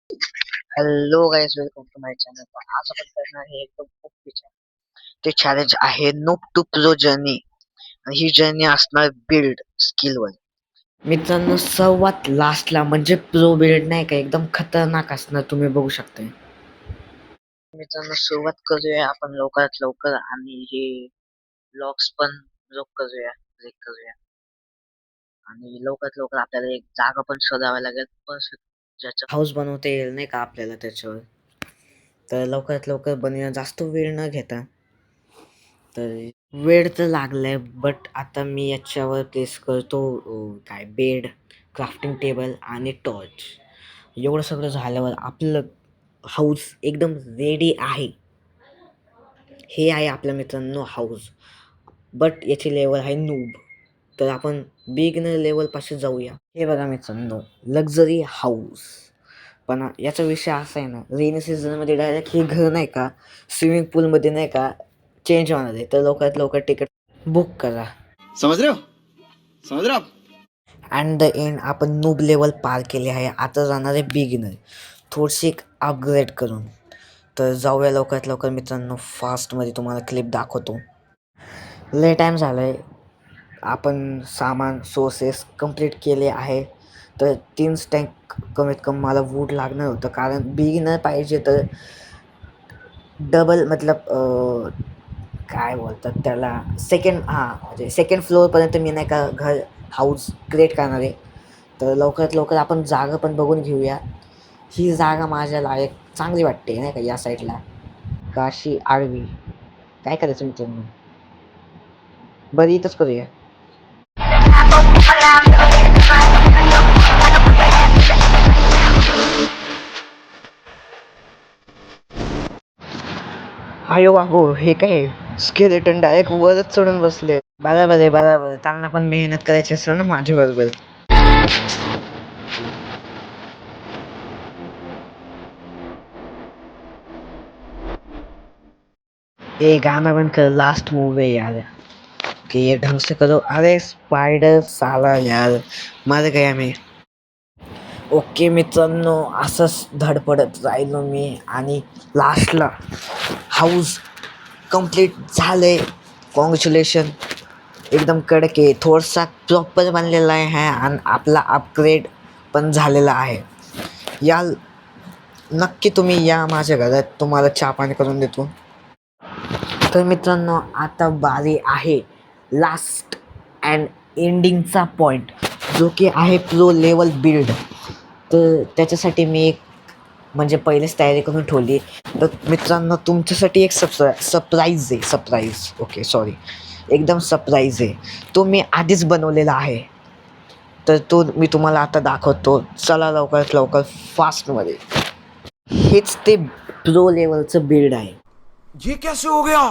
Hello guys, welcome to my channel. आज आपण करणार आहे एकदम खूप ते चॅलेंज आहे नोप टू प्रो जर्नी. आणि ही जर्नी असणार बिल्ड स्किलवर. मित्रांनो, सर्वात लास्टला म्हणजे प्रो बिल्ड नाही का एकदम खतरनाक असणार, तुम्ही बघू शकता. मित्रांनो, सुरुवात करूया आपण लवकरात लवकर आणि हे ब्लॉग्स पण ब्रेक करूया आणि लवकरात लवकर आपल्याला एक जागा पण शोधावी लागेल ज्याचा हाऊस बनवता येईल नाही का आपल्याला त्याच्यावर. तर लवकरात लवकर बनवूया, जास्त वेळ न घेता. तर वेळ तर लागलाय, बट आता मी याच्यावर प्लेस करतो काय बेड, क्राफ्टिंग टेबल आणि टॉर्च. एवढं सगळं झाल्यावर आपलं हाऊस एकदम रेडी आहे. हे आहे आपल्या मित्रांनो हाऊस, बट याची लेवल आहे नूब. तर आपण बिगिनर लेवलपाशी जाऊया. हे बघा मित्रांनो, लक्झरी हाऊस. पण याचा विषय असा आहे ना, रेनी सीझनमध्ये डायरेक्ट हे घर नाही का स्विमिंग पूलमध्ये नाही का चेंज होणार आहे. तर लवकरात लवकर तिकीट बुक करा. समझ रहे हो समझ रहे हो आप. अँड द एंड आपण नूब लेवल पार केले आहे. आता जाणार आहे बिगिनर, थोडीशी अपग्रेड करून. तर जाऊया लवकरात लवकर मित्रांनो, फास्टमध्ये तुम्हाला क्लिप दाखवतो. लय टाईम झाला आहे. आपण सामान सोर्सेस कंप्लीट केले आहे. तर 3 स्टॅक कमीत कमी मला वूड लागणार होतं, कारण बिगिनर पाहिजे तर डबल मतलब काय बोलतात त्याला, म्हणजे सेकंड फ्लोअरपर्यंत मी नाही का घर हाऊस क्रिएट करणार आहे. तर लवकरात लवकर आपण जागा पण बघून घेऊया. ही जागा माझ्या लायक चांगली वाटते नाही का, या साईडला काशी आळवी. काय करायचं मित्रांनो, बरं इथंच करूया. अयो बाबो, हे काय स्केलेटन डायरेक्ट वरच चढून बसले. बरोबर आहे, बरोबर. त्यांना पण मेहनत करायची असेल ना माझ्या बरोबर. ये गाना बंद कर, लास्ट मूव है यार. कि ये ढंग से करो. अरे स्पायडर साला यार, मर गया मैं. ओके मित्रांनो, असंच धडपडत राहिलो मी आणि लास्टला हाऊस कंप्लीट झालंय. कॉंग्रॅच्युलेशन, एकदम कडक आहे, थोडासा प्रॉपर बनलेला आहे आणि आपला अपग्रेड पण झालेला आहे. या नक्की तुम्ही या माझ्या घरात, तुम्हाला चहा पाणी करून देतो. तर मित्रांनो, आता बारी आहे लास्ट अँड एंडिंगचा पॉईंट, जो की आहे प्रो लेवल बिल्ड. तर त्याच्यासाठी मी एक म्हणजे पहिलेच तयारी करून ठेवली. तर मित्रांनो, तुमच्यासाठी एक सरप्राईज आहे. ओके सॉरी, एकदम सरप्राईज आहे. तो मी आधीच बनवलेला आहे. तर तो मी तुम्हाला आता दाखवतो. चला लवकरात लवकर फास्टमध्ये. हेच ते प्रो लेवलचं बिल्ड आहे. ये कैसे हो गया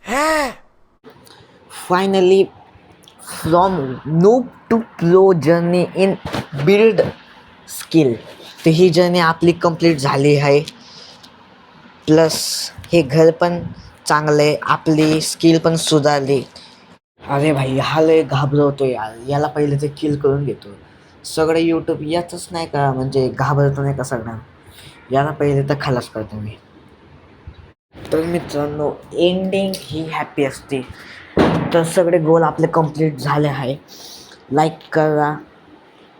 है. Finally from noob to pro journey in build skill. तर ही जर्नी आपली कंप्लीट झाली आहे. प्लस हे घर पण चांगलं आहे, आपली स्किल पण सुधारली. अरे भाई, हा लय घाबरवतो यार. याला पहिले ते किल करून घेतो. सगळं यूट्यूब याचंच नाही का, म्हणजे घाबरतो नाही का सगळं. याला पहिले तर खलास करतो मी. तर मित्रांनो, एंडिंग ही हॅपी असते. तर सगळे गोल आपले कंप्लीट झाले आहे. लाईक करा.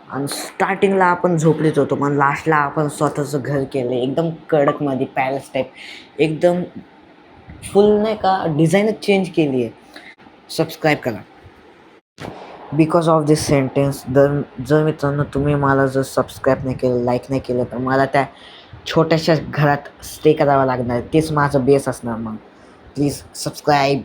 आणि स्टार्टिंगला आपण झोपलेच होतो, पण लास्टला आपण स्वतःचं घर केलं एकदम कडकमध्ये, पॅलेस टाईप एकदम फुल नाही का, डिझाईनच चेंज केली आहे. सबस्क्राईब करा. बिकॉज ऑफ दिस सेंटेन्स, जर मित्रांनो तुम्ही मला जर सबस्क्राईब नाही केलं, लाईक नाही केलं, तर मला त्या छोट्याशा घरात स्टे करावं लागणार. तेच माझं बेस असणार. मग प्लीज सबस्क्राईब.